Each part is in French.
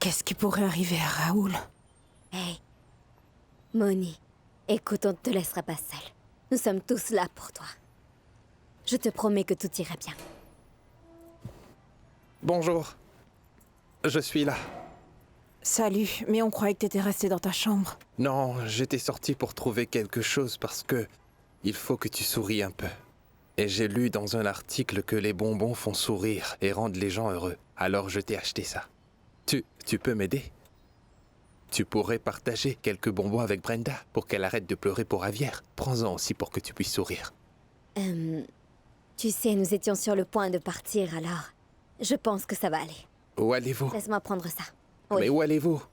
Qu'est-ce qui pourrait arriver à Raoul? Hey, Moni, écoute, on ne te laissera pas seule. Nous sommes tous là pour toi. Je te promets que tout ira bien. Bonjour. Je suis là. Salut, mais on croyait que t'étais resté dans ta chambre. Non, j'étais sorti pour trouver quelque chose parce que il faut que tu souris un peu. Et j'ai lu dans un article que les bonbons font sourire et rendent les gens heureux. Alors je t'ai acheté ça. Tu peux m'aider? Tu pourrais partager quelques bonbons avec Brenda pour qu'elle arrête de pleurer pour Javier. Prends-en aussi pour que tu puisses sourire. Tu sais, nous étions sur le point de partir, alors je pense que ça va aller. Où allez-vous? Laisse-moi prendre ça. Oui. Mais où allez-vous?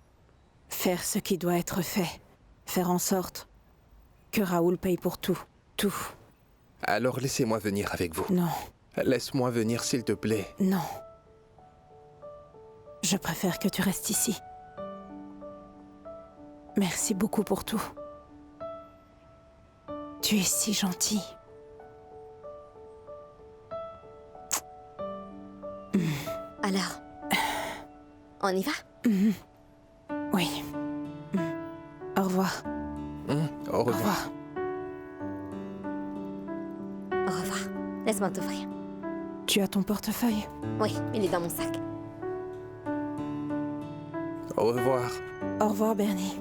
Faire ce qui doit être fait. Faire en sorte que Raoul paye pour tout. Tout. Alors laissez-moi venir avec vous. Non, Laisse-moi venir s'il te plaît. non. Je préfère que tu restes ici. Merci beaucoup pour tout. Tu es si gentil. Alors, on y va? Oui. Au revoir. Au Au revoir. revoir. Au revoir. Laisse-moi t'offrir. Tu as ton portefeuille? Oui, il est dans mon sac. Au revoir. Au revoir, Bernie.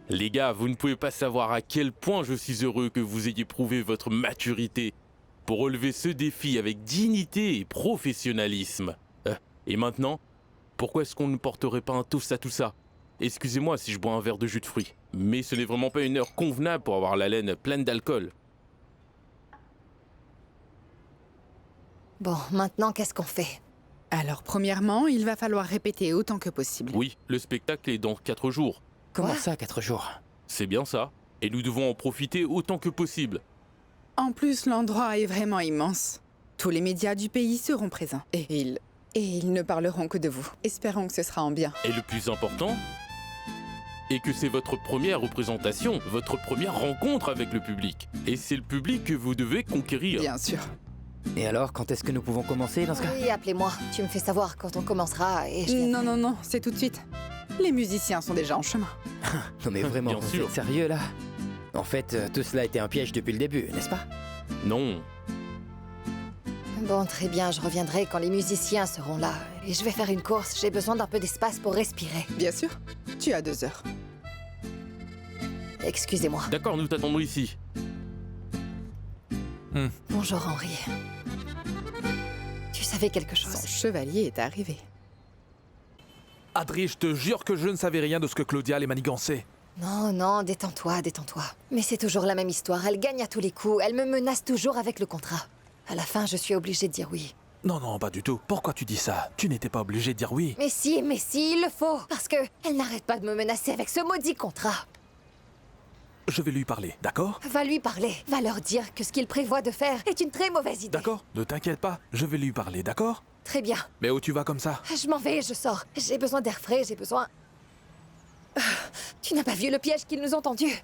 Les gars, vous ne pouvez pas savoir à quel point je suis heureux que vous ayez prouvé votre maturité pour relever ce défi avec dignité et professionnalisme. Et maintenant, pourquoi est-ce qu'on ne porterait pas un toast à tout ça? Excusez-moi si je bois un verre de jus de fruits, mais ce n'est vraiment pas une heure convenable pour avoir la laine pleine d'alcool. Bon, maintenant, qu'est-ce qu'on fait? Alors, premièrement, il va falloir répéter autant que possible. Oui, le spectacle est dans 4 jours. Comment Quoi? ça, 4 jours? C'est bien ça. Et nous devons en profiter autant que possible. En plus, l'endroit est vraiment immense. Tous les médias du pays seront présents. Et ils ne parleront que de vous. Espérons que ce sera en bien. Et le plus important est que c'est votre première représentation, votre première rencontre avec le public. Et c'est le public que vous devez conquérir. Bien sûr. Et alors, quand est-ce que nous pouvons commencer dans ce cas? Oui, appelez-moi. Tu me fais savoir quand on commencera et je viendrai. Non, c'est tout de suite. Les musiciens sont déjà en chemin. Non mais vraiment, Bien vous sûr. êtes sérieux là? En fait, tout cela a été un piège depuis le début, n'est-ce pas? Non. Bon, très bien, je reviendrai quand les musiciens seront là. Et je vais faire une course. J'ai besoin d'un peu d'espace pour respirer. Bien sûr. Tu as 2 heures. Excusez-moi. D'accord, nous t'attendons ici. Bonjour, Henri. Tu savais quelque chose? Son chevalier est arrivé. Adri, je te jure que je ne savais rien de ce que Claudia allait manigancer. Non, détends-toi, détends-toi. Mais c'est toujours la même histoire. Elle gagne à tous les coups. Elle me menace toujours avec le contrat. À la fin, je suis obligée de dire oui. Non, pas du tout. Pourquoi tu dis ça? Tu n'étais pas obligé de dire oui. Mais si, il le faut. Parce que elle n'arrête pas de me menacer avec ce maudit contrat. Je vais lui parler, d'accord? Va lui parler. Va leur dire que ce qu'il prévoit de faire est une très mauvaise idée. D'accord? Ne t'inquiète pas, je vais lui parler, d'accord? Très bien. Mais où tu vas comme ça? Je m'en vais, je sors. J'ai besoin d'air frais, j'ai besoin... Tu n'as pas vu le piège qu'ils nous ont tendu?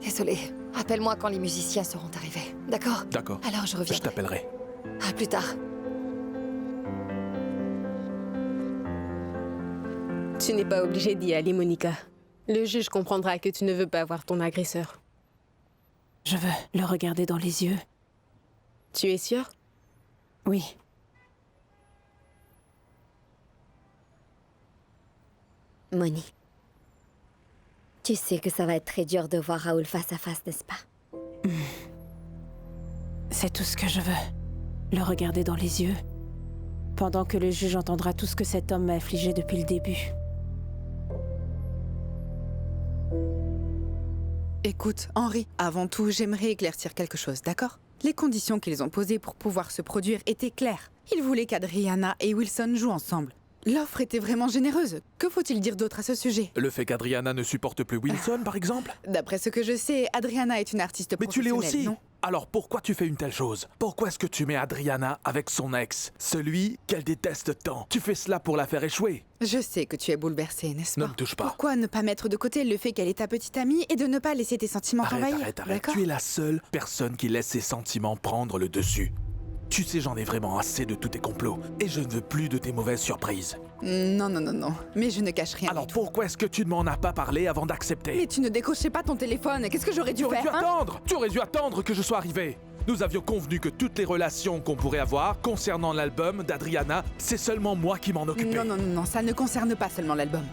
Désolée. Appelle-moi quand les musiciens seront arrivés. D'accord? D'accord. Alors je reviendrai. Je t'appellerai. À plus tard. Tu n'es pas obligée d'y aller, Monica. Le juge comprendra que tu ne veux pas voir ton agresseur. Je veux le regarder dans les yeux. Tu es sûre? Oui. Moni. Tu sais que ça va être très dur de voir Raoul face à face, n'est-ce pas? C'est tout ce que je veux. Le regarder dans les yeux. Pendant que le juge entendra tout ce que cet homme m'a affligé depuis le début. Écoute, Henri, avant tout, j'aimerais éclaircir quelque chose, d'accord? Les conditions qu'ils ont posées pour pouvoir se produire étaient claires. Ils voulaient qu'Adriana et Wilson jouent ensemble. L'offre était vraiment généreuse. Que faut-il dire d'autre à ce sujet? Le fait qu'Adriana ne supporte plus Wilson, par exemple? D'après ce que je sais, Adriana est une artiste Mais tu l'es professionnelle, aussi! non? Alors pourquoi tu fais une telle chose? Pourquoi est-ce que tu mets Adriana avec son ex? Celui qu'elle déteste tant. Tu fais cela pour la faire échouer. Je sais que tu es bouleversée, n'est-ce pas? Ne me touche pas. Pourquoi ne pas mettre de côté le fait qu'elle est ta petite amie et de ne pas laisser tes sentiments t'envahir? Arrête. D'accord? Tu es la seule personne qui laisse ses sentiments prendre le dessus. Tu sais, j'en ai vraiment assez de tous tes complots. Et je ne veux plus de tes mauvaises surprises. Non, non, non, non. Mais je ne cache rien. Alors du tout. pourquoi est-ce que tu ne m'en as pas parlé avant d'accepter? Mais tu ne décrochais pas ton téléphone. Qu'est-ce que j'aurais dû Tu aurais dû faire, hein? attendre! Tu aurais dû attendre que je sois arrivé! Nous avions convenu que toutes les relations qu'on pourrait avoir concernant l'album d'Adriana, c'est seulement moi qui m'en occupais. Non, non, non, non, ça ne concerne pas seulement l'album.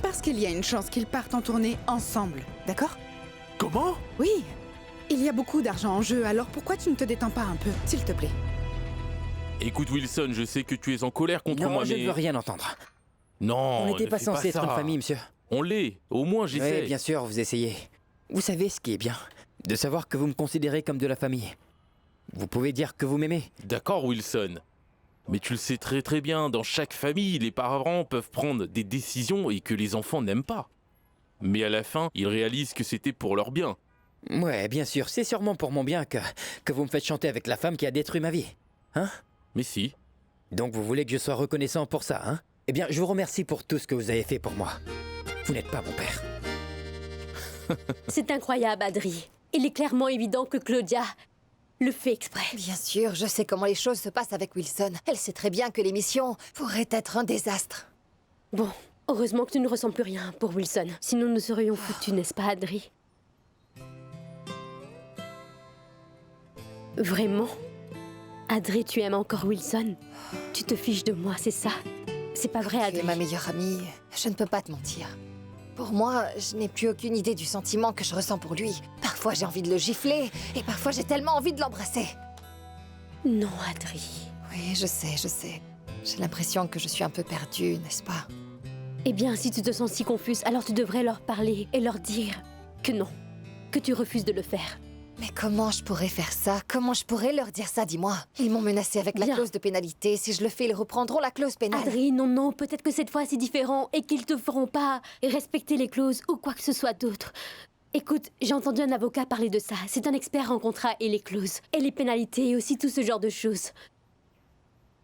Parce qu'il y a une chance qu'ils partent en tournée ensemble, d'accord? Comment? Oui. Il y a beaucoup d'argent en jeu, alors pourquoi tu ne te détends pas un peu, s'il te plaît? Écoute Wilson, je sais que tu es en colère contre Non, moi, je mais... ne veux rien entendre. Non, On n'était ne pas fais censé être ça. une famille, monsieur. On l'est, au moins j'essaie. Oui, bien sûr, vous essayez. Vous savez ce qui est bien? De savoir que vous me considérez comme de la famille. Vous pouvez dire que vous m'aimez. D'accord Wilson. Mais tu le sais très très bien, dans chaque famille, les parents peuvent prendre des décisions et que les enfants n'aiment pas. Mais à la fin, ils réalisent que c'était pour leur bien. Ouais, bien sûr, c'est sûrement pour mon bien que vous me faites chanter avec la femme qui a détruit ma vie. Hein? Mais si. Donc vous voulez que je sois reconnaissant pour ça, hein? Eh bien, je vous remercie pour tout ce que vous avez fait pour moi. Vous n'êtes pas mon père. C'est incroyable, Adri. Il est clairement évident que Claudia le fait exprès. Bien sûr, je sais comment les choses se passent avec Wilson. Elle sait très bien que l'émission pourrait être un désastre. Bon, heureusement que tu ne ressens plus rien pour Wilson. Sinon, nous serions foutus, n'est-ce pas, Adri? Vraiment? Adri, tu aimes encore Wilson? Tu te fiches de moi, c'est ça? C'est pas vrai, Tu Adri. es ma meilleure amie, je ne peux pas te mentir. Pour moi, je n'ai plus aucune idée du sentiment que je ressens pour lui. Parfois j'ai envie de le gifler, et parfois j'ai tellement envie de l'embrasser. Non, Adri. Oui, je sais, je sais. J'ai l'impression que je suis un peu perdue, n'est-ce pas? Eh bien, si tu te sens si confuse, alors tu devrais leur parler et leur dire que non, que tu refuses de le faire. Mais comment je pourrais faire ça? Comment je pourrais leur dire ça, dis-moi? Ils m'ont menacé avec la Bien. clause de pénalité. Si je le fais, ils reprendront la clause pénale. Adri, non, non, peut-être que cette fois c'est différent et qu'ils te feront pas respecter les clauses ou quoi que ce soit d'autre. Écoute, j'ai entendu un avocat parler de ça. C'est un expert en contrat et les clauses, et les pénalités et aussi tout ce genre de choses.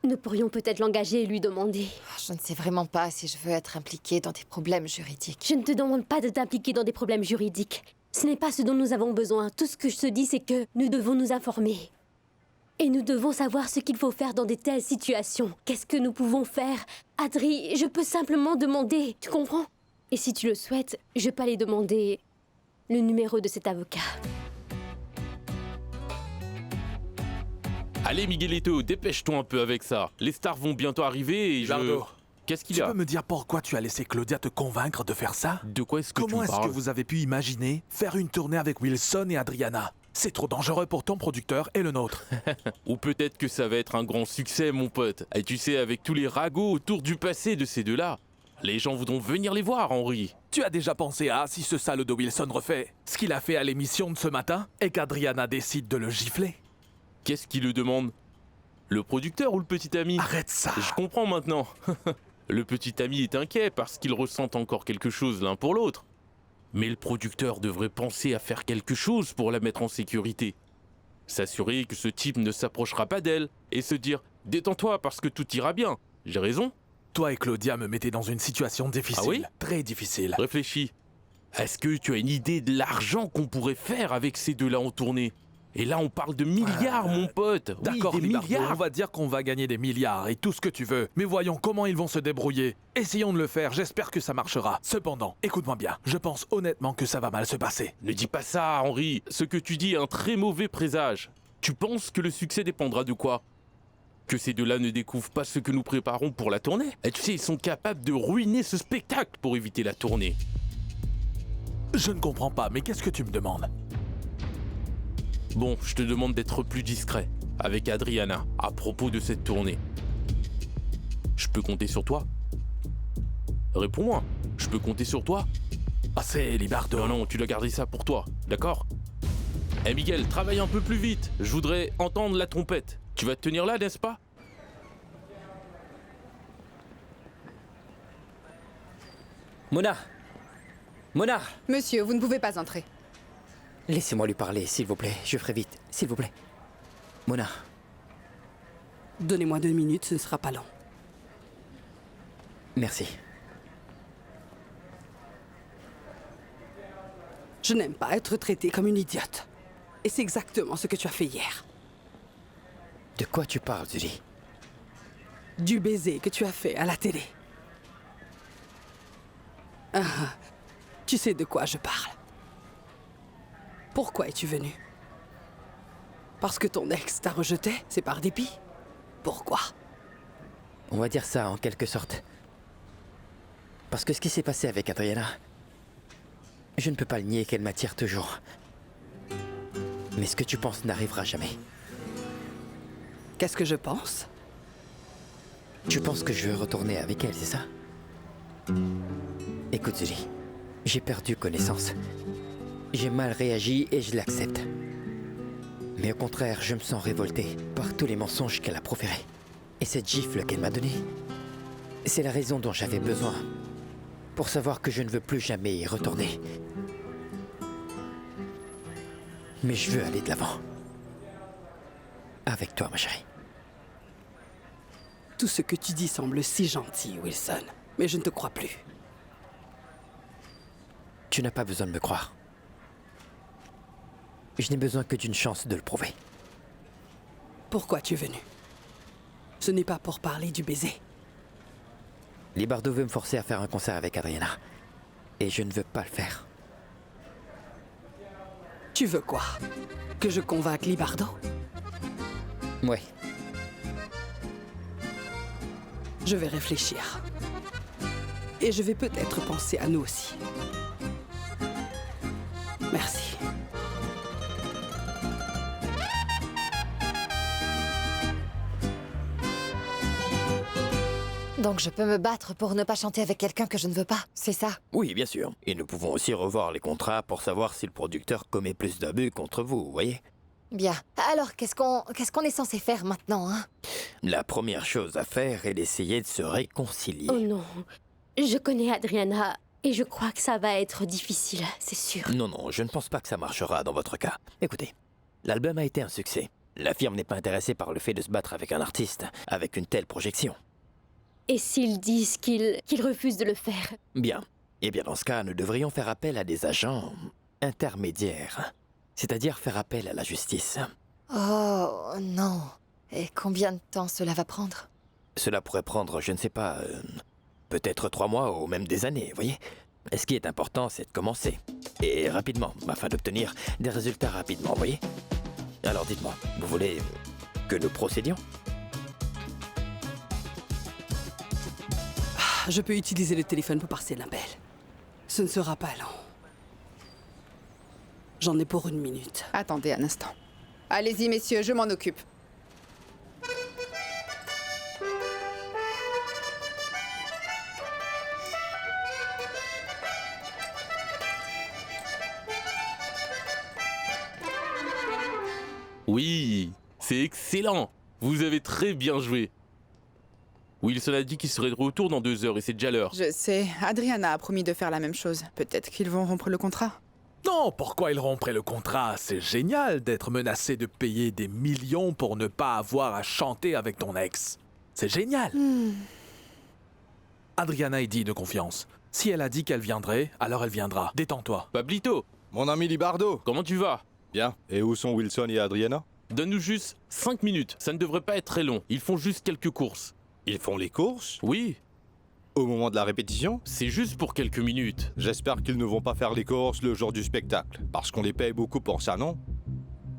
Nous pourrions peut-être l'engager et lui demander. Je ne sais vraiment pas si je veux être impliquée dans des problèmes juridiques. Je ne te demande pas de t'impliquer dans des problèmes juridiques. Ce n'est pas ce dont nous avons besoin. Tout ce que je te dis, c'est que nous devons nous informer. Et nous devons savoir ce qu'il faut faire dans de telles situations. Qu'est-ce que nous pouvons faire? Adri, je peux simplement demander, tu comprends? Et si tu le souhaites, je peux aller demander le numéro de cet avocat. Allez Miguelito, dépêche-toi un peu avec ça. Les stars vont bientôt arriver et Lardo, Qu'est-ce qu'il y tu a? peux me dire pourquoi tu as laissé Claudia te convaincre de faire ça? De quoi est-ce que tu Comment me est-ce que parles? vous avez pu imaginer faire une tournée avec Wilson et Adriana? C'est trop dangereux pour ton producteur et le nôtre. Ou peut-être que ça va être un grand succès, mon pote. Et tu sais, avec tous les ragots autour du passé de ces deux-là, les gens voudront venir les voir, Henri. Tu as déjà pensé à si ce salaud de Wilson refait ce qu'il a fait à l'émission de ce matin et qu'Adriana décide de le gifler? Qu'est-ce qui le demande? Le producteur ou le petit ami? Arrête ça! Je comprends maintenant. Le petit ami est inquiet parce qu'ils ressentent encore quelque chose l'un pour l'autre. Mais le producteur devrait penser à faire quelque chose pour la mettre en sécurité. S'assurer que ce type ne s'approchera pas d'elle et se dire « Détends-toi parce que tout ira bien ». J'ai raison? Toi et Claudia me mettez dans une situation difficile. Ah oui? Très difficile. Réfléchis. Est-ce que tu as une idée de l'argent qu'on pourrait faire avec ces deux-là en tournée? Et là, on parle de milliards, mon pote. Oui, D'accord, des Libardo, milliards. on va dire qu'on va gagner des milliards et tout ce que tu veux. Mais voyons comment ils vont se débrouiller. Essayons de le faire, j'espère que ça marchera. Cependant, écoute-moi bien, je pense honnêtement que ça va mal se passer. Ne dis pas ça, Henri. Ce que tu dis est un très mauvais présage. Tu penses que le succès dépendra de quoi? Que ces deux-là ne découvrent pas ce que nous préparons pour la tournée? Et tu sais, ils sont capables de ruiner ce spectacle pour éviter la tournée. Je ne comprends pas, mais qu'est-ce que tu me demandes? Bon, je te demande d'être plus discret avec Adriana à propos de cette tournée. Je peux compter sur toi? Réponds-moi. Je peux compter sur toi? Assez, Libardo. Non, non, tu dois garder ça pour toi, d'accord? Eh Miguel, travaille un peu plus vite. Je voudrais entendre la trompette. Tu vas te tenir là, n'est-ce pas? Mona! Mona! Monsieur, vous ne pouvez pas entrer. Laissez-moi lui parler, s'il vous plaît. Je ferai vite, s'il vous plaît. Mona, Donnez-moi 2 minutes, ce ne sera pas long. merci. Je n'aime pas être traitée comme une idiote. Et c'est exactement ce que tu as fait hier. De quoi tu parles, Julie? Du baiser que tu as fait à la télé. Ah, tu sais de quoi je parle. Pourquoi es-tu venu? Parce que ton ex t'a rejeté? C'est par dépit? Pourquoi? On va dire ça en quelque sorte. Parce que ce qui s'est passé avec Adriana, je ne peux pas le nier qu'elle m'attire toujours. Mais ce que tu penses n'arrivera jamais. Qu'est-ce que je pense? Tu penses que je veux retourner avec elle, c'est ça? Écoute, Julie, j'ai perdu connaissance. J'ai mal réagi et je l'accepte. Mais au contraire, je me sens révolté par tous les mensonges qu'elle a proférés. Et cette gifle qu'elle m'a donnée, c'est la raison dont j'avais besoin pour savoir que je ne veux plus jamais y retourner. Mais je veux aller de l'avant. Avec toi, ma chérie. Tout ce que tu dis semble si gentil, Wilson. Mais je ne te crois plus. Tu n'as pas besoin de me croire. Je n'ai besoin que d'une chance de le prouver. Pourquoi tu es venu? Ce n'est pas pour parler du baiser. Libardo veut me forcer à faire un concert avec Adriana. Et je ne veux pas le faire. Tu veux quoi? Que je convainque Libardo? Ouais. Je vais réfléchir. Et je vais peut-être penser à nous aussi. Merci. Donc je peux me battre pour ne pas chanter avec quelqu'un que je ne veux pas, c'est ça? Oui, bien sûr. Et nous pouvons aussi revoir les contrats pour savoir si le producteur commet plus d'abus contre vous, vous voyez? Bien. Alors, qu'est-ce qu'on est censé faire maintenant, hein? La première chose à faire est d'essayer de se réconcilier. Oh non. Je connais Adriana et je crois que ça va être difficile, c'est sûr. Non, non, je ne pense pas que ça marchera dans votre cas. Écoutez, l'album a été un succès. La firme n'est pas intéressée par le fait de se battre avec un artiste, avec une telle projection. Et s'ils disent qu'ils refusent de le faire? Bien. Eh bien, dans ce cas, nous devrions faire appel à des agents intermédiaires. C'est-à-dire faire appel à la justice. Oh, non. Et combien de temps cela va prendre? Cela pourrait prendre, je ne sais pas, peut-être 3 mois ou même des années, vous voyez? Et ce qui est important, c'est de commencer. Et rapidement, afin d'obtenir des résultats rapidement, vous voyez? Alors dites-moi, vous voulez que nous procédions? Je peux utiliser le téléphone pour passer l'appel. Ce ne sera pas long. J'en ai pour 1 minute. Attendez un instant. Allez-y, messieurs, je m'en occupe. Oui, c'est excellent. Vous avez très bien joué. Wilson a dit qu'il serait de retour dans 2 heures et c'est déjà l'heure. Je sais, Adriana a promis de faire la même chose. Peut-être qu'ils vont rompre le contrat. Non, pourquoi ils rompraient le contrat? C'est génial d'être menacé de payer des millions pour ne pas avoir à chanter avec ton ex. C'est génial. Adriana est digne de confiance. Si elle a dit qu'elle viendrait, alors elle viendra. Détends-toi. Pablito, Mon ami Libardo. comment tu vas? Bien. Et où sont Wilson et Adriana? Donne-nous juste 5 minutes, ça ne devrait pas être très long. Ils font juste quelques courses. Ils font les courses? Oui, Au moment de la répétition? c'est juste pour quelques minutes. J'espère qu'ils ne vont pas faire les courses le jour du spectacle. Parce qu'on les paye beaucoup pour ça, non?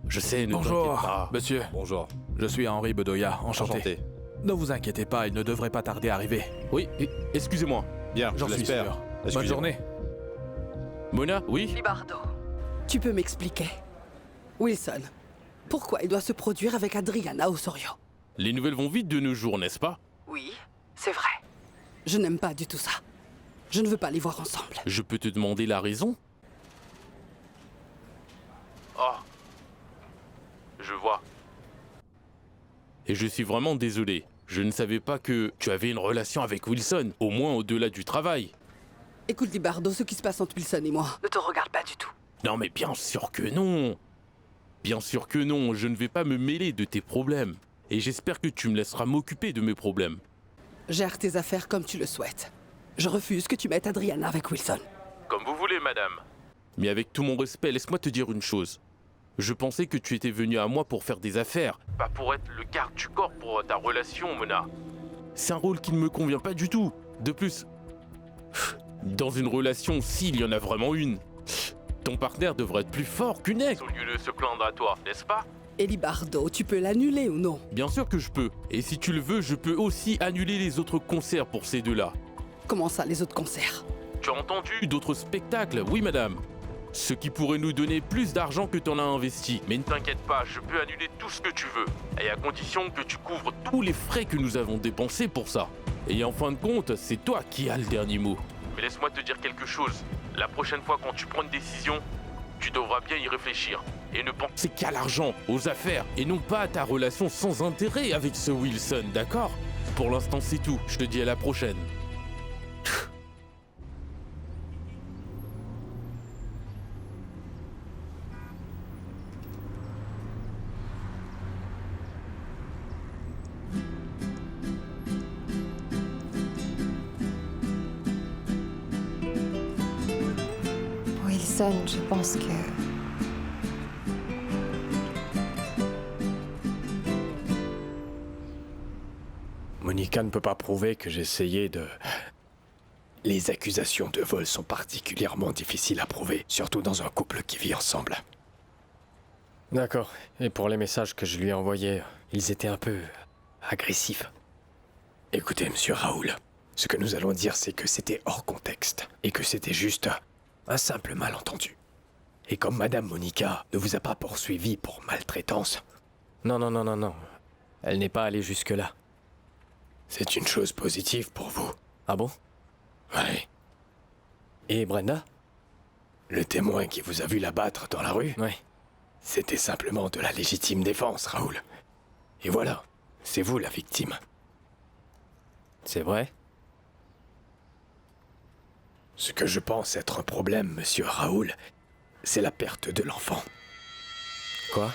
Je sais, ne t'inquiète Bonjour, pas. monsieur. Bonjour. Je suis Henri Bedoya, enchanté. Enchanté. Ne vous inquiétez pas, il ne devrait pas tarder à arriver. Oui, excusez-moi. Bien, J'en je suis l'espère. sûr. Bonne Excusez-moi. journée. Mona, oui? Libardo, tu peux m'expliquer? Wilson, pourquoi il doit se produire avec Adriana Osorio? Les nouvelles vont vite de nos jours, n'est-ce pas? Oui, c'est vrai. Je n'aime pas du tout ça. Je ne veux pas les voir ensemble. Je peux te demander la raison? Oh. Je vois. Et je suis vraiment désolé. Je ne savais pas que tu avais une relation avec Wilson, au moins au-delà du travail. Écoute, Libardo, ce qui se passe entre Wilson et moi ne te regarde pas du tout. Non mais bien sûr que non. Bien sûr que non, je ne vais pas me mêler de tes problèmes. Et j'espère que tu me laisseras m'occuper de mes problèmes. Gère tes affaires comme tu le souhaites. Je refuse que tu mettes Adriana avec Wilson. Comme vous voulez, madame. Mais avec tout mon respect, laisse-moi te dire une chose. Je pensais que tu étais venu à moi pour faire des affaires, pas pour être le garde du corps pour ta relation, Mona. C'est un rôle qui ne me convient pas du tout. De plus, dans une relation, s'il y en a vraiment une, ton partenaire devrait être plus fort qu'une ex au lieu de se plaindre à toi, n'est-ce pas? Elibardo, tu peux l'annuler ou non? Bien sûr que je peux. Et si tu le veux, je peux aussi annuler les autres concerts pour ces deux-là. Comment ça, les autres concerts? Tu as entendu d'autres spectacles? Oui, madame. Ce qui pourrait nous donner plus d'argent que t'en as investi. Mais ne t'inquiète pas, je peux annuler tout ce que tu veux. Et à condition que tu couvres tous les frais que nous avons dépensés pour ça. Et en fin de compte, c'est toi qui as le dernier mot. Mais laisse-moi te dire quelque chose. La prochaine fois quand tu prends une décision, tu devras bien y réfléchir. Et ne penser qu'à l'argent, aux affaires, et non pas à ta relation sans intérêt avec ce Wilson, d'accord? Pour l'instant, c'est tout. Je te dis à la prochaine. Wilson, je pense que... Monica ne peut pas prouver que j'ai essayé de... Les accusations de vol sont particulièrement difficiles à prouver, surtout dans un couple qui vit ensemble. D'accord. Et pour les messages que je lui ai envoyés, ils étaient un peu... agressifs. Écoutez, monsieur Raoul, ce que nous allons dire, c'est que c'était hors contexte, et que c'était juste un simple malentendu. Et comme Madame Monica ne vous a pas poursuivi pour maltraitance... Non. Elle n'est pas allée jusque-là. C'est une chose positive pour vous. Ah bon? Ouais. Et Brenda? Le témoin qui vous a vu la battre dans la rue? Ouais. C'était simplement de la légitime défense, Raoul. Et voilà, c'est vous la victime. C'est vrai? Ce que je pense être un problème, monsieur Raoul, c'est la perte de l'enfant. Quoi?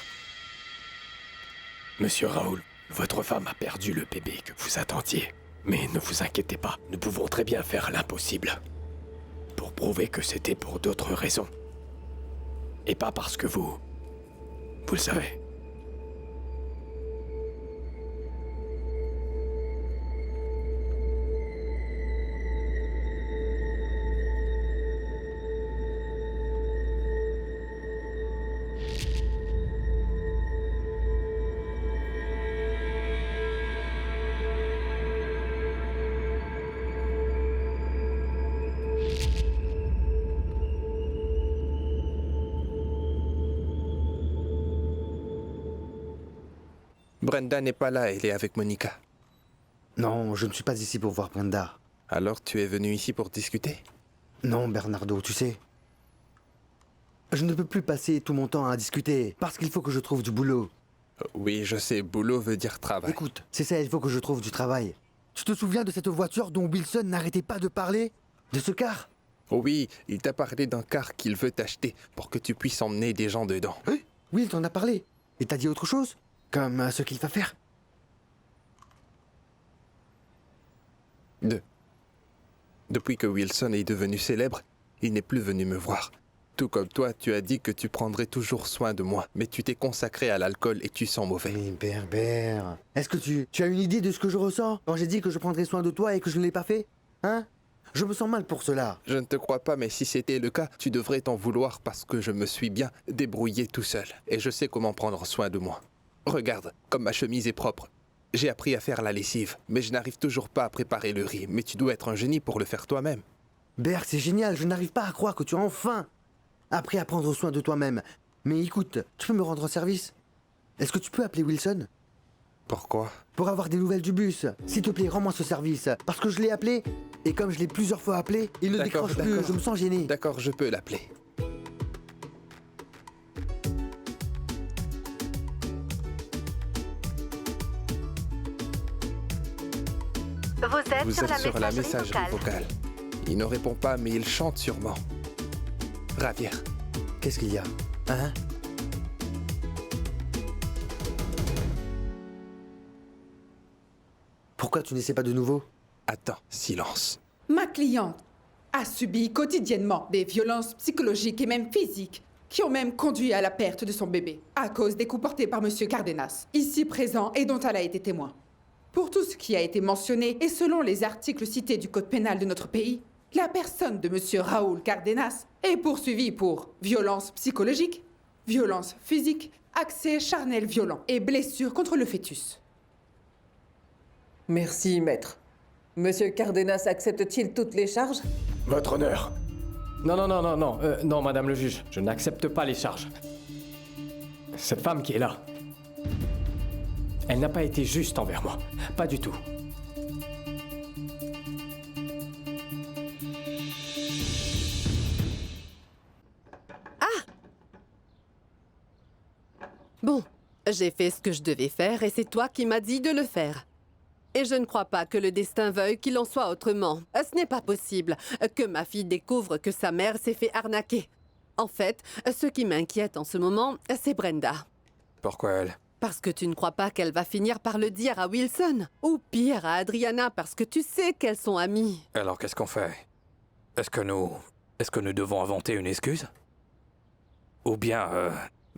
Monsieur Raoul, votre femme a perdu le bébé que vous attendiez. Mais ne vous inquiétez pas, nous pouvons très bien faire l'impossible. Pour prouver que c'était pour d'autres raisons. Et pas parce que vous le savez. Brenda n'est pas là, elle est avec Monica. Non, je ne suis pas ici pour voir Brenda. Alors tu es venu ici pour discuter? Non, Bernardo, tu sais. Je ne peux plus passer tout mon temps à discuter, parce qu'il faut que je trouve du boulot. Oui, je sais, boulot veut dire travail. Écoute, c'est ça, il faut que je trouve du travail. Tu te souviens de cette voiture dont Wilson n'arrêtait pas de parler? De ce car? Oui, il t'a parlé d'un car qu'il veut t'acheter pour que tu puisses emmener des gens dedans. Oui, il t'en a parlé. Et t'as dit autre chose? Comme ce qu'il va faire? Depuis que Wilson est devenu célèbre, il n'est plus venu me voir. Tout comme toi, tu as dit que tu prendrais toujours soin de moi, mais tu t'es consacré à l'alcool et tu sens mauvais. Mais Berbère, est-ce que tu as une idée de ce que je ressens quand j'ai dit que je prendrais soin de toi et que je ne l'ai pas fait? Hein? Je me sens mal pour cela. Je ne te crois pas, mais si c'était le cas, tu devrais t'en vouloir parce que je me suis bien débrouillé tout seul. Et je sais comment prendre soin de moi. Regarde, comme ma chemise est propre. J'ai appris à faire la lessive, mais je n'arrive toujours pas à préparer le riz. Mais tu dois être un génie pour le faire toi-même. Berg, c'est génial, je n'arrive pas à croire que tu as enfin appris à prendre soin de toi-même. Mais écoute, tu peux me rendre service? Est-ce que tu peux appeler Wilson? Pourquoi? Pour avoir des nouvelles du bus. S'il te plaît, rends-moi ce service. Parce que je l'ai appelé, et comme je l'ai plusieurs fois appelé, il ne décroche plus, je me sens gêné. D'accord, je peux l'appeler. Vous êtes sur la messagerie vocale. Il ne répond pas, mais il chante sûrement. Javier. Qu'est-ce qu'il y a? Hein? Pourquoi tu n'essaies pas de nouveau? Attends, silence. Ma cliente a subi quotidiennement des violences psychologiques et même physiques qui ont même conduit à la perte de son bébé, à cause des coups portés par Monsieur Cardenas, ici présent et dont elle a été témoin. Pour tout ce qui a été mentionné, et selon les articles cités du Code pénal de notre pays, la personne de Monsieur Raúl Cardenas est poursuivie pour violence psychologique, violence physique, accès charnel violent et blessure contre le fœtus. Merci, maître. Monsieur Cardenas accepte-t-il toutes les charges? Votre honneur. Non, madame le juge, je n'accepte pas les charges. Cette femme qui est là, elle n'a pas été juste envers moi. Pas du tout. Bon, j'ai fait ce que je devais faire et c'est toi qui m'as dit de le faire. Et je ne crois pas que le destin veuille qu'il en soit autrement. Ce n'est pas possible que ma fille découvre que sa mère s'est fait arnaquer. En fait, ce qui m'inquiète en ce moment, c'est Brenda. Pourquoi elle? Parce que tu ne crois pas qu'elle va finir par le dire à Wilson. Ou pire, à Adriana, parce que tu sais qu'elles sont amies. Alors qu'est-ce qu'on fait? Est-ce que nous devons inventer une excuse? Ou bien,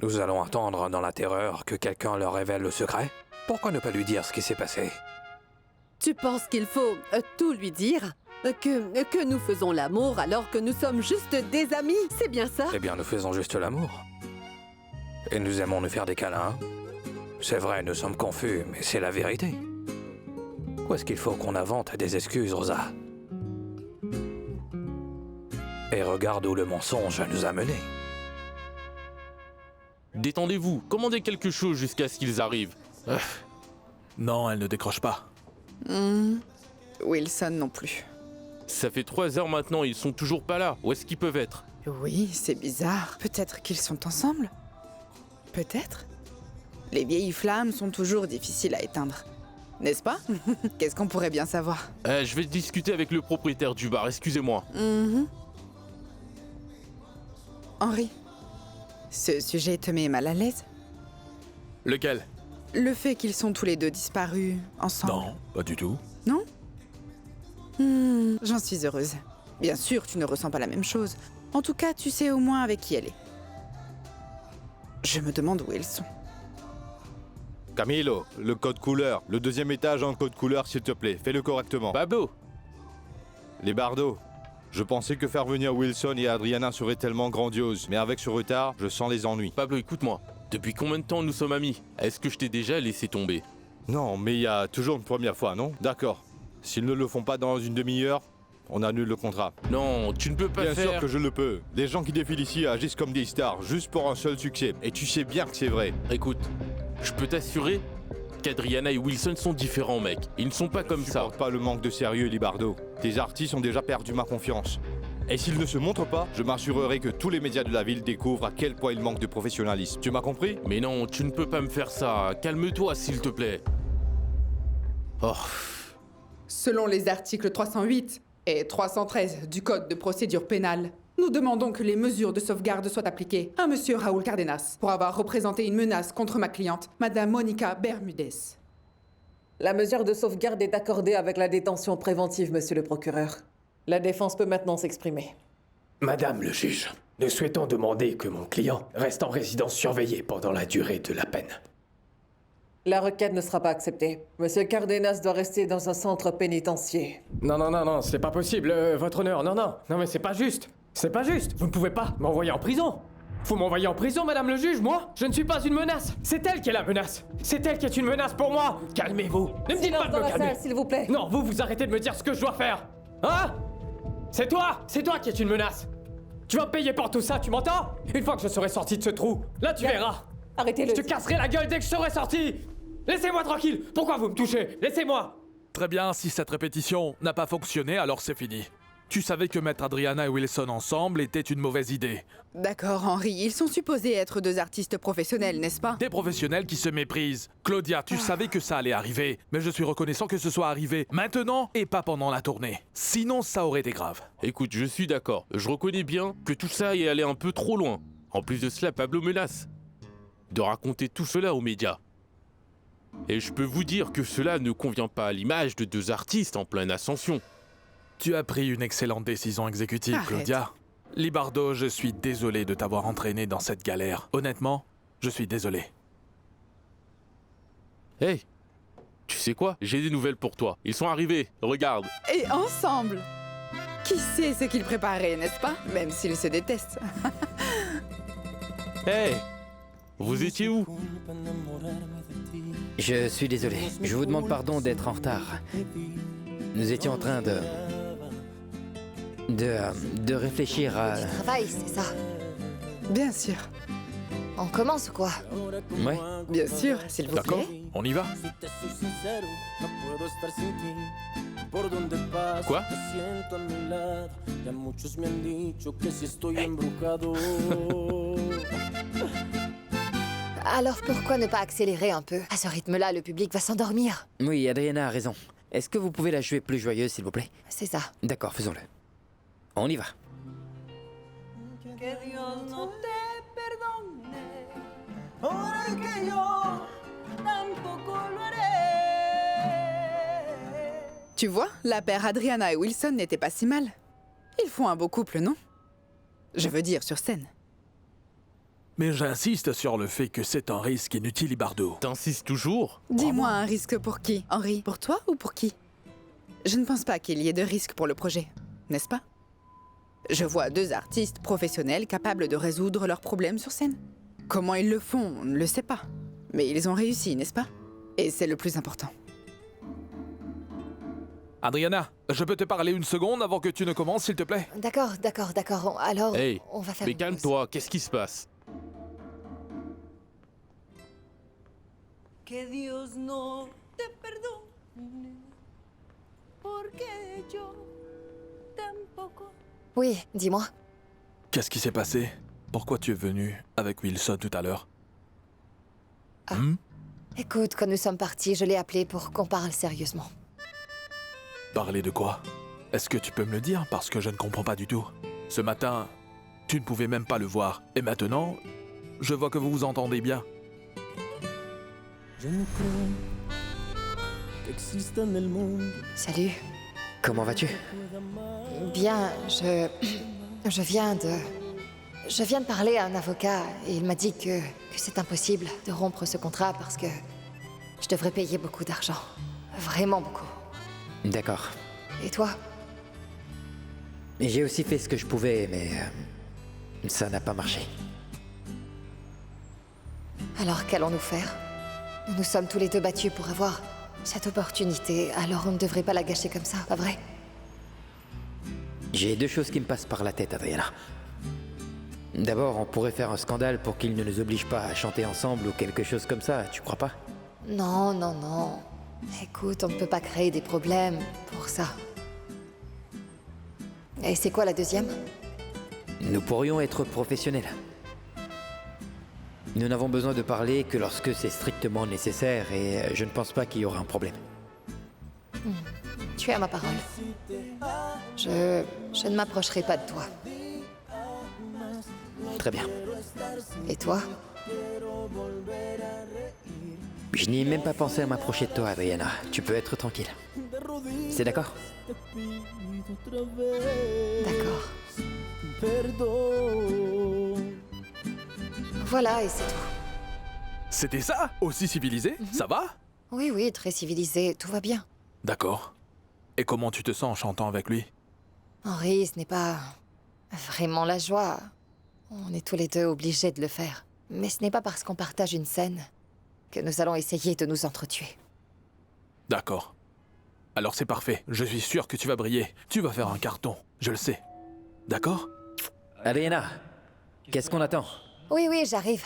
nous allons attendre dans la terreur que quelqu'un leur révèle le secret? Pourquoi ne pas lui dire ce qui s'est passé? Tu penses qu'il faut tout lui dire? Que nous faisons l'amour alors que nous sommes juste des amis? C'est bien ça? Eh bien, nous faisons juste l'amour. Et nous aimons nous faire des câlins. C'est vrai, nous sommes confus, mais c'est la vérité. Où est-ce qu'il faut qu'on invente des excuses, Rosa? Et regarde où le mensonge nous a menés. Détendez-vous, commandez quelque chose jusqu'à ce qu'ils arrivent. Non, elle ne décroche pas. Wilson non plus. Ça fait 3 heures maintenant, ils sont toujours pas là. Où est-ce qu'ils peuvent être? Oui, c'est bizarre. Peut-être qu'ils sont ensemble? Peut-être. Les vieilles flammes sont toujours difficiles à éteindre. N'est-ce pas? Qu'est-ce qu'on pourrait bien savoir? Je vais discuter avec le propriétaire du bar, excusez-moi. Henri, ce sujet te met mal à l'aise? Lequel? Le fait qu'ils sont tous les deux disparus ensemble. Non, pas du tout. Non? J'en suis heureuse. Bien sûr, tu ne ressens pas la même chose. En tout cas, tu sais au moins avec qui elle est. Je me demande où elles sont. Camilo, le code couleur. Le 2e étage en code couleur, s'il te plaît. Fais-le correctement. Pablo. Les bardeaux. Je pensais que faire venir Wilson et Adriana serait tellement grandiose. Mais avec ce retard, je sens les ennuis. Pablo, écoute-moi. Depuis combien de temps nous sommes amis? Est-ce que je t'ai déjà laissé tomber? Non, mais il y a toujours une première fois, non? D'accord. S'ils ne le font pas dans une demi-heure, on annule le contrat. Non, tu ne peux pas Bien faire... sûr que je le peux. Les gens qui défilent ici agissent comme des stars, juste pour un seul succès. Et tu sais bien que c'est vrai. Écoute, je peux t'assurer qu'Adriana et Wilson sont différents, mec. Ils ne sont pas comme ça. Pas le manque de sérieux, Libardo. Tes artistes ont déjà perdu ma confiance. Et s'ils ne se montrent pas, je m'assurerai que tous les médias de la ville découvrent à quel point il manque de professionnalisme. Tu m'as compris? Mais non, tu ne peux pas me faire ça. Calme-toi, s'il te plaît. Oh. Selon les articles 308 et 313 du Code de procédure pénale, nous demandons que les mesures de sauvegarde soient appliquées à Monsieur Raúl Cardenas pour avoir représenté une menace contre ma cliente, Madame Monica Bermudez. La mesure de sauvegarde est accordée avec la détention préventive, monsieur le procureur. La défense peut maintenant s'exprimer. Madame le juge, nous souhaitons demander que mon client reste en résidence surveillée pendant la durée de la peine. La requête ne sera pas acceptée. Monsieur Cardenas doit rester dans un centre pénitentiaire. Non, c'est pas possible, votre honneur, non, mais c'est pas juste. C'est pas juste, vous ne pouvez pas m'envoyer en prison. Vous m'envoyez en prison, madame le juge, moi? Je ne suis pas une menace. C'est elle qui est la menace. C'est elle qui est une menace pour moi. Calmez-vous. Ne me dites pas de me calmer. S'il vous plaît. Non, vous arrêtez de me dire ce que je dois faire. Hein? C'est toi qui es une menace. Tu vas me payer pour tout ça, tu m'entends? Une fois que je serai sorti de ce trou, là tu verras. Arrêtez-le. Je te casserai la gueule dès que je serai sorti. Laissez-moi tranquille. Pourquoi vous me touchez? Laissez-moi. Très bien, si cette répétition n'a pas fonctionné, alors c'est fini. Tu savais que mettre Adriana et Wilson ensemble était une mauvaise idée. D'accord, Henri, ils sont supposés être 2 artistes professionnels, n'est-ce pas? Des professionnels qui se méprisent. Claudia, tu savais que ça allait arriver, mais je suis reconnaissant que ce soit arrivé maintenant et pas pendant la tournée. Sinon, ça aurait été grave. Écoute, je suis d'accord. Je reconnais bien que tout ça est allé un peu trop loin. En plus de cela, Pablo menace de raconter tout cela aux médias. Et je peux vous dire que cela ne convient pas à l'image de 2 artistes en pleine ascension. Tu as pris une excellente décision exécutive, Arrête. Claudia. Libardo, je suis désolé de t'avoir entraîné dans cette galère. Honnêtement, je suis désolé. Hey, tu sais quoi? J'ai des nouvelles pour toi. Ils sont arrivés, regarde. Et ensemble. Qui sait ce qu'ils préparaient, n'est-ce pas? Même s'ils se détestent. Hey, vous étiez où? Je suis désolé. Je vous demande pardon d'être en retard. Nous étions en train de réfléchir à... Tu travailles, c'est ça? Bien sûr. On commence ou quoi? Ouais. Bien sûr, s'il vous D'accord, plaît. on y va. Quoi? Alors pourquoi ne pas accélérer un peu? À ce rythme-là, le public va s'endormir. Oui, Adriana a raison. Est-ce que vous pouvez la jouer plus joyeuse, s'il vous plaît? C'est ça. D'accord, faisons-le. On y va. Tu vois, la paire Adriana et Wilson n'était pas si mal. Ils font un beau couple, non? Je veux dire, sur scène. Mais j'insiste sur le fait que c'est un risque inutile, Libardo. T'insistes toujours? Dis-moi un risque pour qui, Henri? Pour toi ou pour qui? Je ne pense pas qu'il y ait de risque pour le projet, n'est-ce pas? Je vois deux artistes professionnels capables de résoudre leurs problèmes sur scène. Comment ils le font, on ne le sait pas. Mais ils ont réussi, n'est-ce pas? Et c'est le plus important. Adriana, je peux te parler une seconde avant que tu ne commences, s'il te plaît? D'accord. Alors, Hey, on va faire mais une pause. calme-toi, qu'est-ce qui se passe? Que Dios no te perdone, porque yo tampoco. Oui, dis-moi. Qu'est-ce qui s'est passé? Pourquoi tu es venu avec Wilson tout à l'heure? Écoute, quand nous sommes partis, je l'ai appelé pour qu'on parle sérieusement. Parler de quoi? Est-ce que tu peux me le dire? Parce que je ne comprends pas du tout. Ce matin, tu ne pouvais même pas le voir. Et maintenant, je vois que vous vous entendez bien. Salut. Comment vas-tu? Bien, je viens de parler à un avocat et il m'a dit que c'est impossible de rompre ce contrat parce que je devrais payer beaucoup d'argent. Vraiment beaucoup. D'accord. Et toi? J'ai aussi fait ce que je pouvais, mais ça n'a pas marché. Alors qu'allons-nous faire? Nous nous sommes tous les deux battus pour avoir cette opportunité, alors on ne devrait pas la gâcher comme ça, pas vrai? J'ai deux choses qui me passent par la tête, Adriana. D'abord, on pourrait faire un scandale pour qu'ils ne nous obligent pas à chanter ensemble ou quelque chose comme ça, tu crois pas? Non. Écoute, on ne peut pas créer des problèmes pour ça. Et c'est quoi la deuxième? Nous pourrions être professionnels. Nous n'avons besoin de parler que lorsque c'est strictement nécessaire et je ne pense pas qu'il y aura un problème. Tu as ma parole. Je ne m'approcherai pas de toi. Très bien. Et toi? Je n'y ai même pas pensé à m'approcher de toi, Adriana. Tu peux être tranquille. C'est d'accord? D'accord. Voilà, et c'est tout. C'était ça? Aussi civilisé? Ça va? Oui, très civilisé, tout va bien. D'accord. Et comment tu te sens en chantant avec lui? Henri, ce n'est pas vraiment la joie. On est tous les deux obligés de le faire. Mais ce n'est pas parce qu'on partage une scène que nous allons essayer de nous entretuer. D'accord. Alors c'est parfait. Je suis sûr que tu vas briller. Tu vas faire un carton. Je le sais. D'accord? Adriana, qu'est-ce qu'on attend? Oui, j'arrive.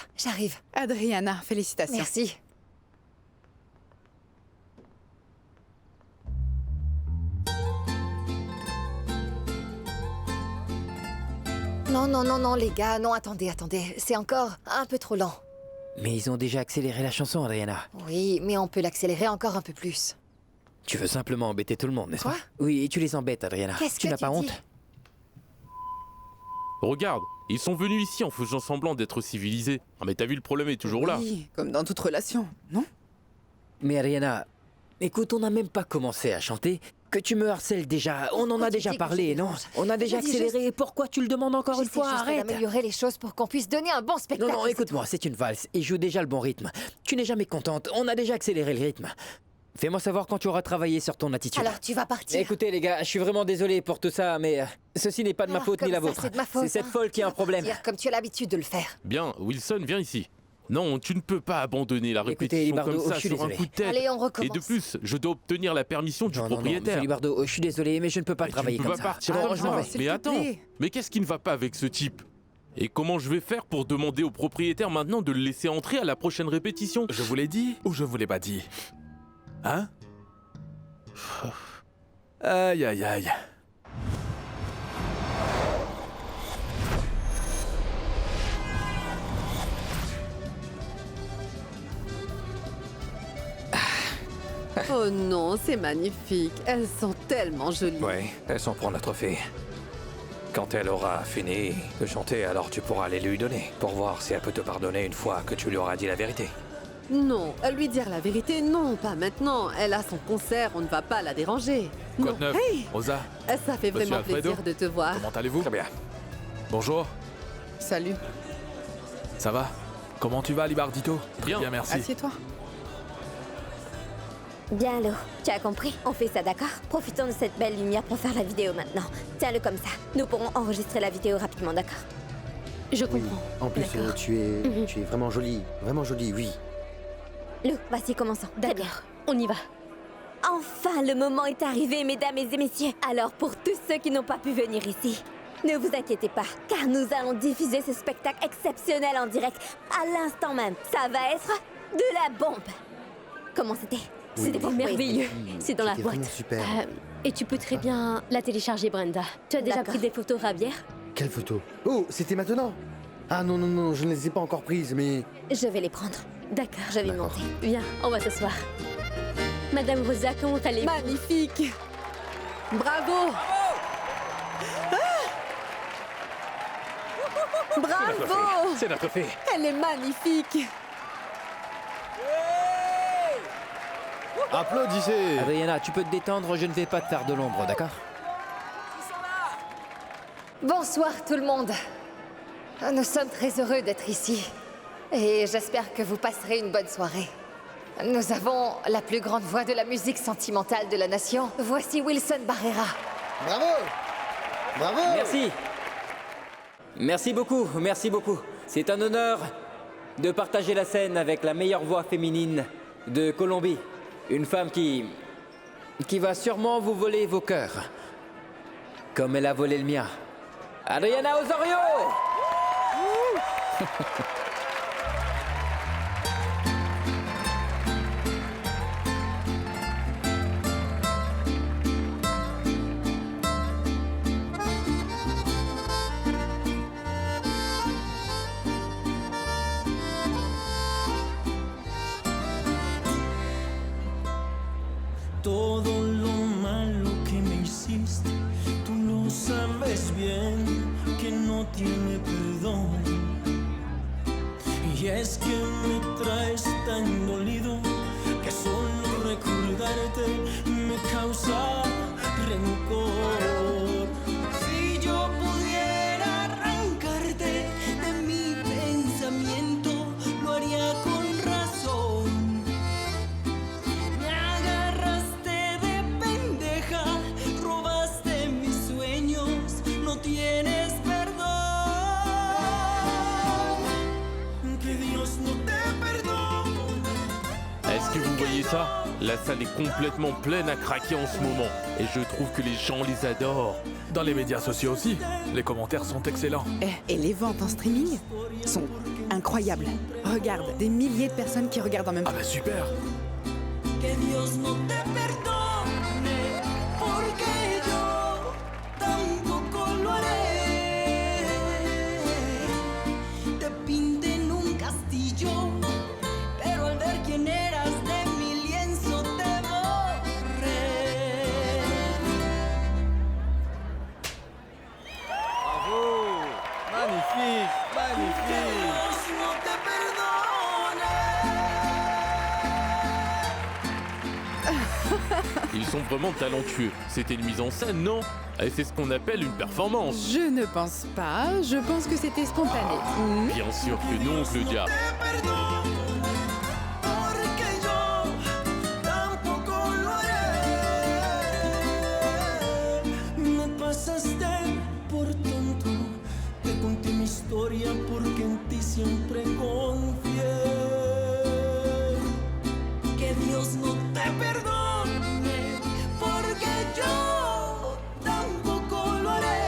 Adriana, félicitations. Merci. Non, les gars, non, attendez. C'est encore un peu trop lent. Mais ils ont déjà accéléré la chanson, Adriana. Oui, mais on peut l'accélérer encore un peu plus. Tu veux simplement embêter tout le monde, n'est-ce pas? Quoi? Oui, tu les embêtes, Adriana. Qu'est-ce tu que n'as pas tu honte? dis? Regarde, ils sont venus ici en faisant semblant d'être civilisés. Ah mais t'as vu, le problème est toujours là. Oui, comme dans toute relation, non? Mais Adriana, écoute, on n'a même pas commencé à chanter que tu me harcèles déjà. On en a déjà parlé, non? On a déjà accéléré. Pourquoi tu le demandes encore une fois? Arrête! D'améliorer les choses pour qu'on puisse donner un bon spectacle. Non, écoute-moi, c'est une valse et joue déjà le bon rythme. Tu n'es jamais contente. On a déjà accéléré le rythme. Fais-moi savoir quand tu auras travaillé sur ton attitude. Alors tu vas partir. Écoutez les gars, je suis vraiment désolé pour tout ça, mais ceci n'est pas de ma faute ni la vôtre. C'est de ma faute. C'est cette folle qui a un problème. Comme tu as l'habitude de le faire. Bien, Wilson, viens ici. Non, tu ne peux pas abandonner la répétition Libardo, comme ça je suis sur un désolé. coup de tête. Allez, on recommence. Et de plus, je dois obtenir la permission du propriétaire. Monsieur Libardo, je suis désolé, mais je ne peux pas travailler Tu ne comme peux ça. pas partir Ah, comme je m'en ça. vais. Mais attends, mais qu'est-ce qui ne va pas avec ce type? Et comment je vais faire pour demander au propriétaire maintenant de le laisser entrer à la prochaine répétition? Je vous l'ai dit ou je vous l'ai pas dit? Hein? Aïe aïe aïe. Oh non, c'est magnifique. Elles sont tellement jolies. Ouais, elles sont pour notre fille. Quand elle aura fini de chanter, alors tu pourras les lui donner, pour voir si elle peut te pardonner une fois que tu lui auras dit la vérité. Non, lui dire la vérité, non, pas maintenant. Elle a son concert, on ne va pas la déranger. Quoi Non. de neuf, Rosa? Ça fait Monsieur vraiment Alfredo? plaisir de te voir. Comment allez-vous? Très bien. Bonjour. Salut. Ça va? Comment tu vas, Libardito? Très bien, merci. Assieds-toi. Bien, Lo, tu as compris? On fait ça, d'accord? Profitons de cette belle lumière pour faire la vidéo maintenant. Tiens-le comme ça. Nous pourrons enregistrer la vidéo rapidement, d'accord? Je comprends. En plus, D'accord. tu es vraiment jolie, oui. Lo, voici, commençons. Très bien, on y va. Enfin, le moment est arrivé, mesdames et messieurs. Alors, pour tous ceux qui n'ont pas pu venir ici, ne vous inquiétez pas, car nous allons diffuser ce spectacle exceptionnel en direct à l'instant même. Ça va être de la bombe. Comment c'était? C'était merveilleux. C'est dans la C'était boîte. vraiment super. Et tu peux très bien la télécharger, Brenda. Tu as déjà pris des photos, Rabière? Quelle photo? Oh, c'était maintenant? Ah non, je ne les ai pas encore prises, mais... Je vais les prendre. D'accord, je vais monter. Viens, on va s'asseoir. Madame Rosa, comment allez-vous? Magnifique. Bravo. Bravo. C'est notre fille. Elle est magnifique. Applaudissez! Adriana, tu peux te détendre, je ne vais pas te faire de l'ombre, d'accord? Bonsoir tout le monde. Nous sommes très heureux d'être ici. Et j'espère que vous passerez une bonne soirée. Nous avons la plus grande voix de la musique sentimentale de la nation. Voici Wilson Barrera. Bravo! Bravo! Merci. Merci beaucoup, merci beaucoup. C'est un honneur de partager la scène avec la meilleure voix féminine de Colombie. Une femme qui va sûrement vous voler vos cœurs. Comme elle a volé le mien. Adriana Osorio! Todo lo malo que me hiciste, tú lo sabes bien, que no tiene perdón. Y es que me traes tan dolido, que solo recordarte me causa rencor. Si yo pudiera arrancarte de mi pensamiento, lo haría con razón. Me agarraste de pendeja, robaste mis sueños, no tienes perdón. Que Dios no te perdone. Est-ce que vous voyez ça? La salle est complètement pleine à craquer en ce moment. Et je trouve que les gens les adorent. Dans les médias sociaux aussi, les commentaires sont excellents. Et les ventes en streaming sont incroyables. Regarde, des milliers de personnes qui regardent en même temps. Ah bah super! Que Dios no te perdone, porque yo tampoco lo haré. Te pinté en un castillo, pero al ver quién eras de mi lienzo te borré. Bravo! Magnifique! Que Magnifique! Dios no te perdone. Ils sont vraiment talentueux. C'était une mise en scène, non? Et c'est ce qu'on appelle une performance. Je ne pense pas. Je pense que c'était spontané. Bien sûr que non, Claudia. Historia porque en ti siempre confié. Que Dios no te perdone porque yo tampoco lo haré.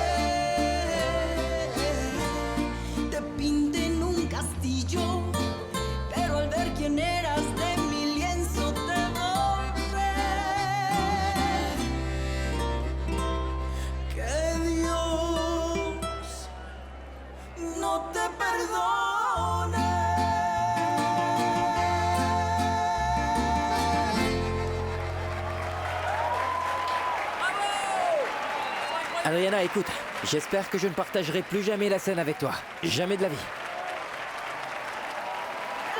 Te pinté en un castillo, pero al ver quién eras de mi lienzo te borré. Que Dios no te perdone. Adriana, écoute, j'espère que je ne partagerai plus jamais la scène avec toi. Jamais de la vie.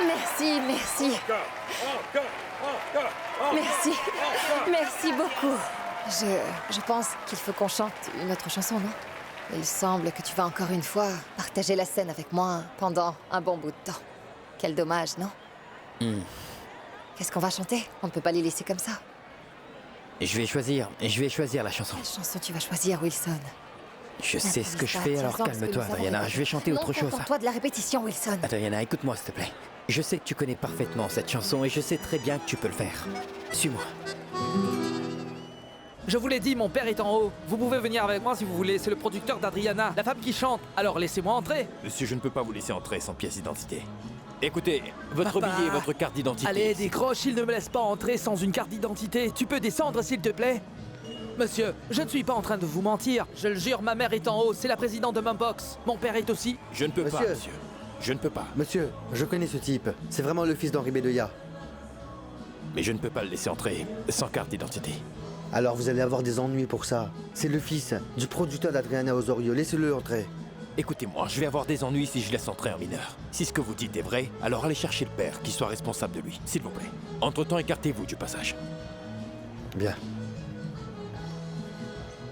Merci, merci. Merci. Merci beaucoup. Je pense qu'il faut qu'on chante une autre chanson, non? Il semble que tu vas encore une fois partager la scène avec moi pendant un bon bout de temps. Quel dommage, non? Qu'est-ce qu'on va chanter? On ne peut pas les laisser comme ça. Je vais choisir la chanson. Quelle chanson tu vas choisir, Wilson? Je sais ce que je fais, alors calme-toi, Adriana. Je vais chanter autre chose. Contente-toi de la répétition, Wilson. Adriana, écoute-moi, s'il te plaît. Je sais que tu connais parfaitement cette chanson et je sais très bien que tu peux le faire. Suis-moi. Je vous l'ai dit, mon père est en haut. Vous pouvez venir avec moi si vous voulez. C'est le producteur d'Adriana, la femme qui chante. Alors laissez-moi entrer. Monsieur, je ne peux pas vous laisser entrer sans pièce d'identité. Écoutez, votre billet et votre carte d'identité. Allez, décroche, il ne me laisse pas entrer sans une carte d'identité. Tu peux descendre, s'il te plaît? Monsieur, je ne suis pas en train de vous mentir. Je le jure, ma mère est en haut. C'est la présidente de Mumbox. Mon père est aussi. Je ne peux pas, monsieur. Je ne peux pas. Monsieur, je connais ce type. C'est vraiment le fils d'Henri Bedoya. Mais je ne peux pas le laisser entrer sans carte d'identité. Alors vous allez avoir des ennuis pour ça. C'est le fils du producteur d'Adriana Osorio. Laissez-le entrer. Écoutez-moi, je vais avoir des ennuis si je laisse entrer un mineur. Si ce que vous dites est vrai, alors allez chercher le père qui soit responsable de lui, s'il vous plaît. Entre-temps, écartez-vous du passage. Bien.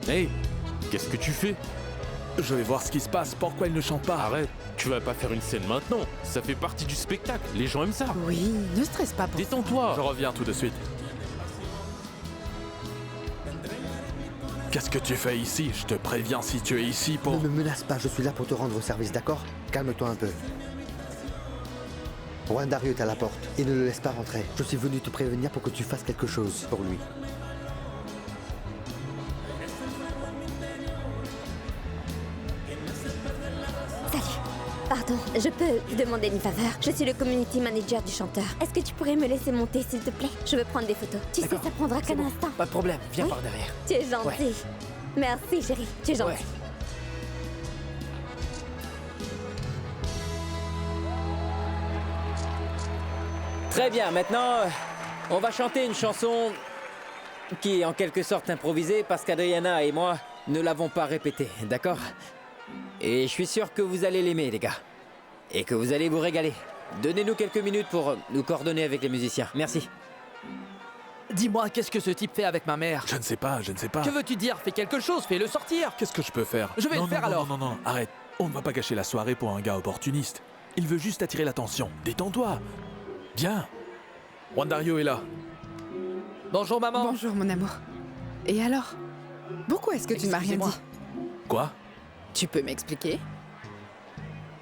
Hey, qu'est-ce que tu fais? Je vais voir ce qui se passe. Pourquoi il ne chante pas? Arrête, tu vas pas faire une scène maintenant. Ça fait partie du spectacle. Les gens aiment ça. Oui, ne stresse pas pour Détends-toi. Je reviens tout de suite. Qu'est-ce que tu fais ici? Je te préviens si tu es ici pour... Ne me menace pas, je suis là pour te rendre service, d'accord? Calme-toi un peu. Juan Dario est à la porte et ne le laisse pas rentrer. Je suis venu te prévenir pour que tu fasses quelque chose pour lui. Salut. Pardon, je peux te demander une faveur? Je suis le community manager du chanteur. Est-ce que tu pourrais me laisser monter, s'il te plaît? Je veux prendre des photos. Tu sais, ça prendra qu'un instant. Pas de problème, viens par derrière. Tu es gentil. Ouais. Merci, chérie. Tu es gentil. Ouais. Très bien, maintenant, on va chanter une chanson qui est en quelque sorte improvisée parce qu'Adriana et moi ne l'avons pas répétée, d'accord? Et je suis sûr que vous allez l'aimer, les gars. Et que vous allez vous régaler. Donnez-nous quelques minutes pour nous coordonner avec les musiciens. Merci. Dis-moi, qu'est-ce que ce type fait avec ma mère? Je ne sais pas, je ne sais pas. Que veux-tu dire? Fais quelque chose, fais-le sortir. Qu'est-ce que je peux faire? Je vais le faire alors. Non, arrête. On ne va pas gâcher la soirée pour un gars opportuniste. Il veut juste attirer l'attention. Détends-toi. Bien. Juan Dario est là. Bonjour, maman. Bonjour, mon amour. Et alors? Pourquoi est-ce que tu ne m'as rien dit? Quoi? Tu peux m'expliquer?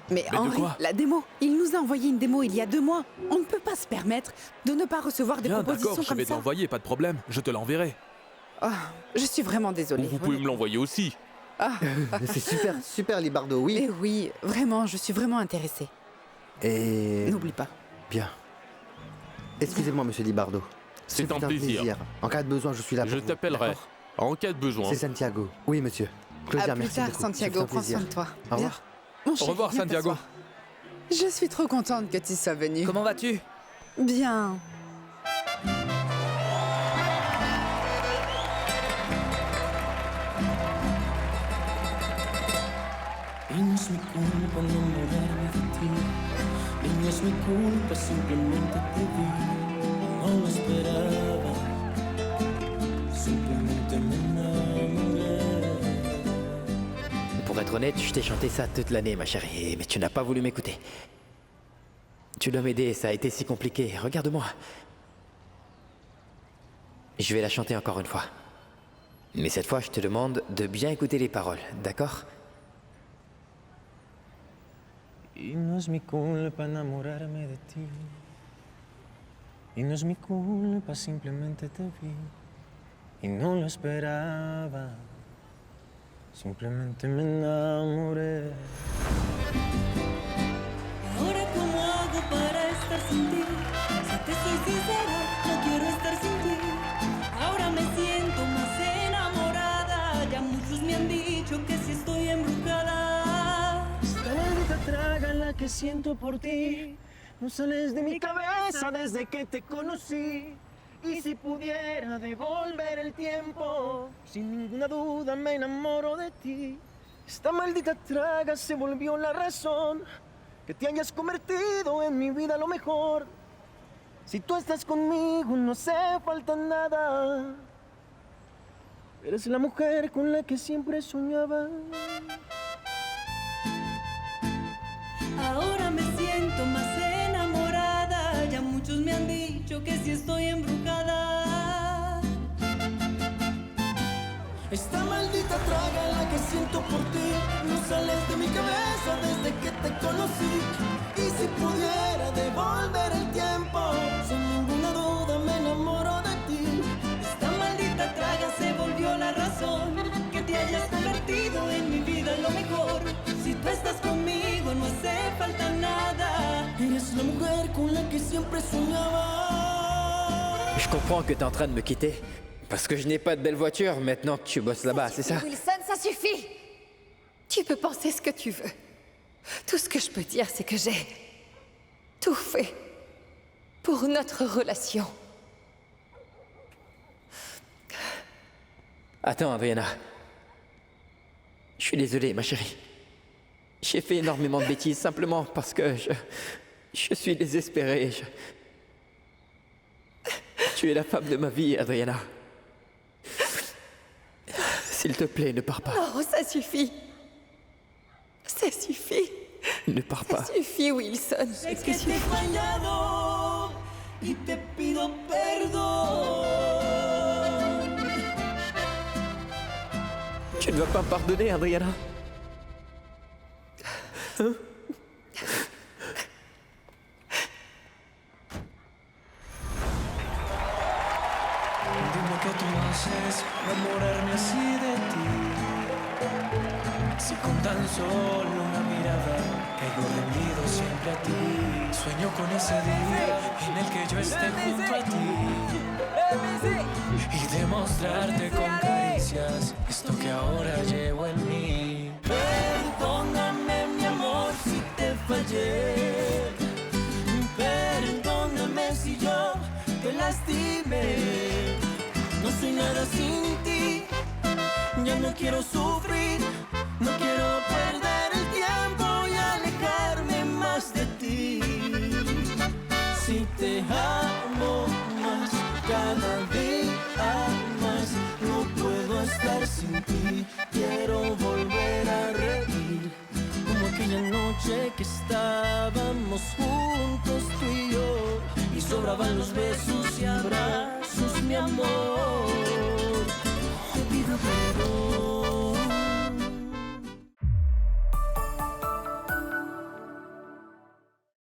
Mais de Henri, quoi? la démo, il nous a envoyé une démo il y a 2 mois. On ne peut pas se permettre de ne pas recevoir des Bien, propositions d'accord, je comme vais ça. t'envoyer, pas de problème. Je te l'enverrai. Oh, je suis vraiment désolée. Ou vous pouvez me l'envoyer aussi. Ah. C'est super, super, Libardo, oui. Et oui, vraiment, je suis vraiment intéressée. Et... N'oublie pas. Bien. Excusez-moi, monsieur Libardo. C'est un plaisir. En cas de besoin, je suis là pour Je vous, t'appellerai. d'accord? En cas de besoin. C'est Santiago. Oui, monsieur. Claudia, À plus merci tard, beaucoup. Santiago, C'est un prends soin plaisir. de toi. Au revoir. Mon Au chéri, revoir, viens Santiago. t'asseoir. Je suis trop contente que tu sois venu. Comment vas-tu? Bien. Y no es mi culpa no enamorarme de ti. Y no es mi culpa, simplemente te vi. No lo esperaba. simplemente me enamoré. Pour être honnête, je t'ai chanté ça toute l'année, ma chérie, mais tu n'as pas voulu m'écouter. Tu dois m'aider, ça a été si compliqué. Regarde-moi. Je vais la chanter encore une fois. Mais cette fois, je te demande de bien écouter les paroles, d'accord? Y no es mi culpa enamorarme de ti. Y no es mi culpa, simplemente te vi. Y no lo esperaba. Simplemente me enamoré. Ahora cómo hago para estar sin ti. Si te soy sincera, no quiero estar sin ti. Ahora me siento más enamorada. Ya muchos me han dicho que si estoy embrujada. Esta maldita traga la que siento por ti. No sales de mi cabeza desde que te conocí. Y si pudiera devolver el tiempo, sin ninguna duda me enamoro de ti. Esta maldita traga se volvió la razón que te hayas convertido en mi vida lo mejor. Si tú estás conmigo no hace falta nada. Eres la mujer con la que siempre soñaba. Ahora me siento más enamorada. Ya muchos me han dicho que si estoy embrujada. Esta maldita traga la que siento por ti. No sales de mi cabeza desde que te conocí. Y si pudiera devolver el tiempo, sin ninguna duda me enamoro de ti. Esta maldita traga se volvió la razón que te hayas convertido en mi vida lo mejor. Si tú estás conmigo no hace falta nada. Eres la mujer con la que siempre soñaba. Je comprends que t'es en train de me quitter. Parce que je n'ai pas de belle voiture maintenant que tu bosses là-bas, c'est ça? Wilson, ça suffit. Tu peux penser ce que tu veux. Tout ce que je peux dire, c'est que j'ai tout fait pour notre relation. Attends, Adriana. Je suis désolé, ma chérie. J'ai fait énormément de bêtises simplement parce que je suis désespéré. Tu es la femme de ma vie, Adriana. S'il te plaît, ne pars pas. Non, ça suffit. Ça suffit. Ne pars pas. Ça suffit, Wilson. Sé que te he fallado y te pido perdón. Tu ne vas pas me pardonner, Adriana. Hein? Dime qué tú haces enamorarme así de ti. Si con tan solo una mirada caigo rendido siempre a ti. Sueño con ese día en el que yo esté junto a ti y demostrarte con caricias esto que ahora llevo en mí. Perdóname, mi amor, si te fallé. Perdóname si yo te lastimé. No soy nada sin ti. Ya no quiero sufrir. No quiero perder el tiempo y alejarme más de ti. Si te amo más, cada día más, no puedo estar sin ti. Quiero volver a reír, como aquella noche que estábamos juntos tú y yo. Y sobraban los besos y abrazos, mi amor.